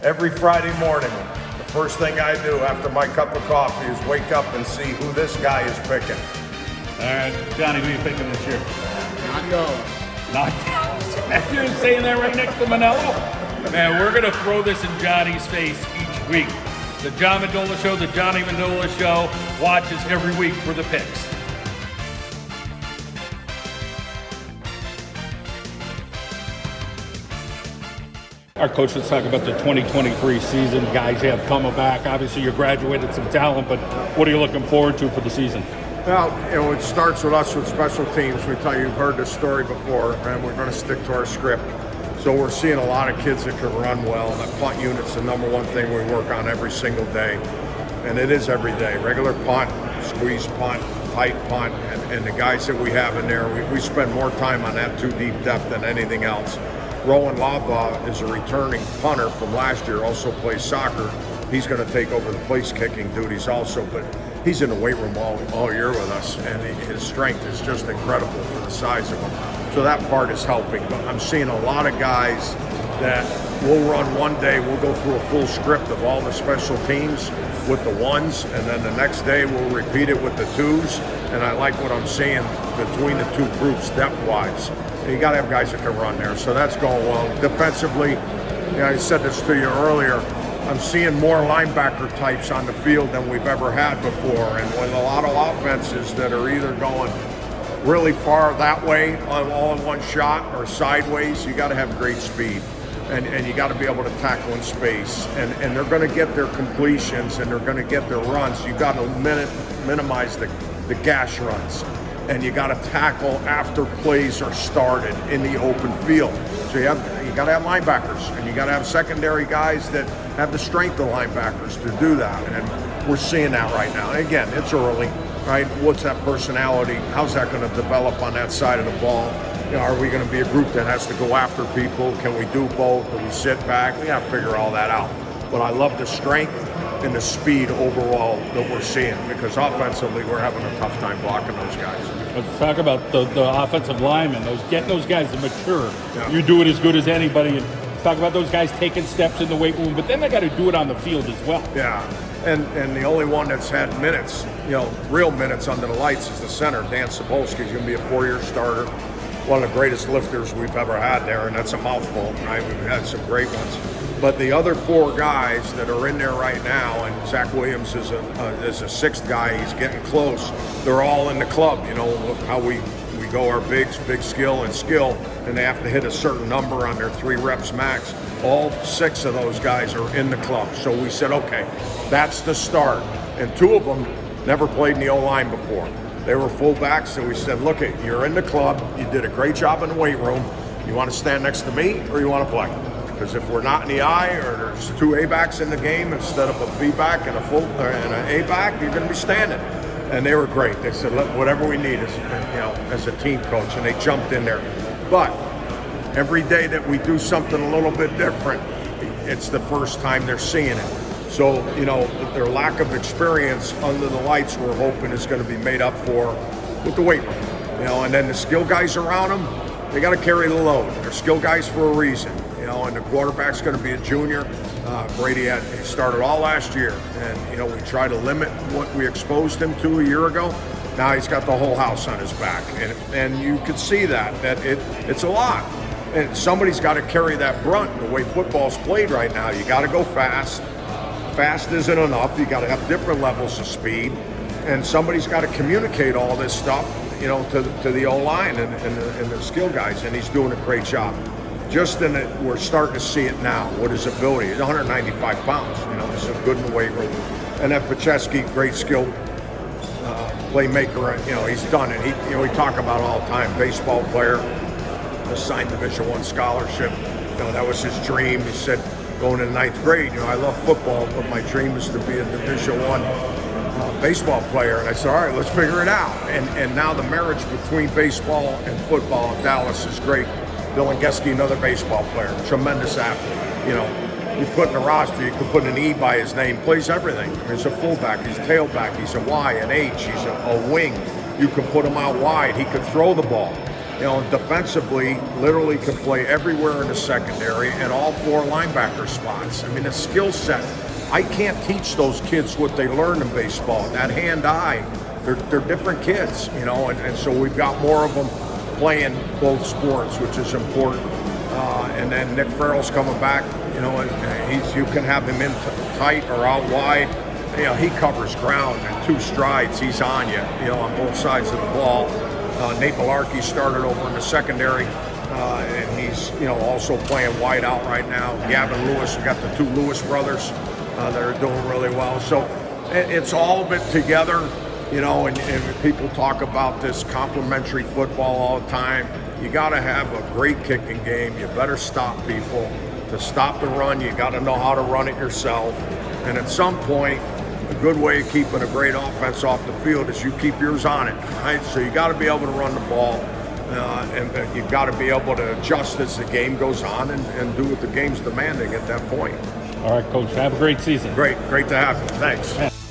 Every Friday morning, the first thing I do after my cup of coffee is wake up and see who this guy is picking. All right, Johnny, who are you picking this year? Not those. Not those. You're saying that right next to Mannello? Man, we're going to throw this in Johnny's face each week. The John Mendola Show, the Johnny Mendola Show, watches every week for the picks. Our coach, let's talk about the 2023 season. Guys, you have coming back. Obviously, you graduated some talent, but what are you looking forward to for the season? Well, it starts with us with special teams. We tell you, you've heard this story before, and we're going to stick to our script. So we're seeing a lot of kids that can run well. That punt unit's the number one thing we work on every single day, and it is every day. Regular punt, squeeze punt, tight punt, and the guys that we have in there, we spend more time on that two deep depth than anything else. Rowan Lava is a returning punter from last year, also plays soccer. He's going to take over the place kicking duties also, but he's in the weight room all year with us, and his strength is just incredible for the size of him. So that part is helping, but I'm seeing a lot of guys that we'll run one day, we'll go through a full script of all the special teams with the ones, and then the next day we'll repeat it with the twos, and I like what I'm seeing between the two groups depth-wise. You got to have guys that can run there, so that's going well. Defensively, I said this to you earlier, I'm seeing more linebacker types on the field than we've ever had before, and with a lot of offenses that are either going really far that way all in one shot or sideways, you got to have great speed, and you got to be able to tackle in space, and they're going to get their completions and they're going to get their runs. You got to minimize the gash runs. And you got to tackle after plays are started in the open field. So you got to have linebackers, and you got to have secondary guys that have the strength of linebackers to do that. And we're seeing that right now. And again, it's early, right? What's that personality? How's that going to develop on that side of the ball? Are we going to be a group that has to go after people? Can we do both? Do we sit back? We got to figure all that out. But I love the strength and the speed overall that we're seeing, because offensively we're having a tough time blocking those guys. Let's talk about the offensive linemen, getting those guys to mature. Yeah. You do it as good as anybody. And let's talk about those guys taking steps in the weight room, but then they got to do it on the field as well. Yeah, and the only one that's had minutes, real minutes under the lights is the center, Dan Sapolsky. He's going to be a 4-year starter, one of the greatest lifters we've ever had there, and that's a mouthful, right? We've had some great ones. But the other 4 guys that are in there right now, and Zach Williams is a sixth guy, he's getting close. They're all in the club, how we go our big skill, and they have to hit a certain number on their 3 reps max. All 6 of those guys are in the club. So we said, okay, that's the start. And 2 of them never played in the O-line before. They were fullbacks, so we said, look, you're in the club, you did a great job in the weight room. You want to stand next to me or you want to play? Because if we're not in the I, or there's 2 A-backs in the game instead of a B-back and and an A-back, you're going to be standing. And they were great. They said, look, whatever we need as a team coach, and they jumped in there. But every day that we do something a little bit different, it's the first time they're seeing it. So, their lack of experience under the lights, we're hoping is going to be made up for with the weight room. And then the skill guys around them, they got to carry the load. They're skill guys for a reason. And the quarterback's going to be a junior. Brady he started all last year, and we try to limit what we exposed him to a year ago. Now he's got the whole house on his back, and you could see that it's a lot. And somebody's got to carry that brunt. The way football's played right now, you got to go fast. Fast isn't enough. You got to have different levels of speed, and somebody's got to communicate all this stuff, to the O-line and the skill guys, and he's doing a great job. We're starting to see it now, what his ability is. 195 pounds, he's so good in the weight room. And then Pacheski, great skill playmaker, he's done it. We talk about all the time, baseball player, assigned Division I scholarship. That was his dream. He said, going to 9th grade, I love football, but my dream is to be a Division I baseball player. And I said, all right, let's figure it out. And now the marriage between baseball and football in Dallas is great. Dylan Geske, another baseball player, tremendous athlete. You put in the roster, you could put an E by his name, plays everything. He's a fullback, he's a tailback, he's a Y, an H, he's a wing. You can put him out wide, he could throw the ball. defensively, literally can play everywhere in the secondary and all 4 linebacker spots. I mean, the skill set, I can't teach those kids what they learned in baseball. That hand-eye, they're different kids, and so we've got more of them playing both sports, which is important. And then Nick Farrell's coming back, and you can have him in tight or out wide. He covers ground in 2 strides. He's on you, on both sides of the ball. Nate Malarkey started over in the secondary, and he's, also playing wide out right now. Gavin Lewis, we got the 2 Lewis brothers that are doing really well. So it's all of it together, and people talk about this complementary football all the time. You got to have a great kicking game. You better stop people. To stop the run, you got to know how to run it yourself. And at some point, a good way of keeping a great offense off the field is you keep yours on it, right? So you got to be able to run the ball, and you've got to be able to adjust as the game goes on and do what the game's demanding at that point. All right, Coach. Have a great season. Great to have you. Thanks.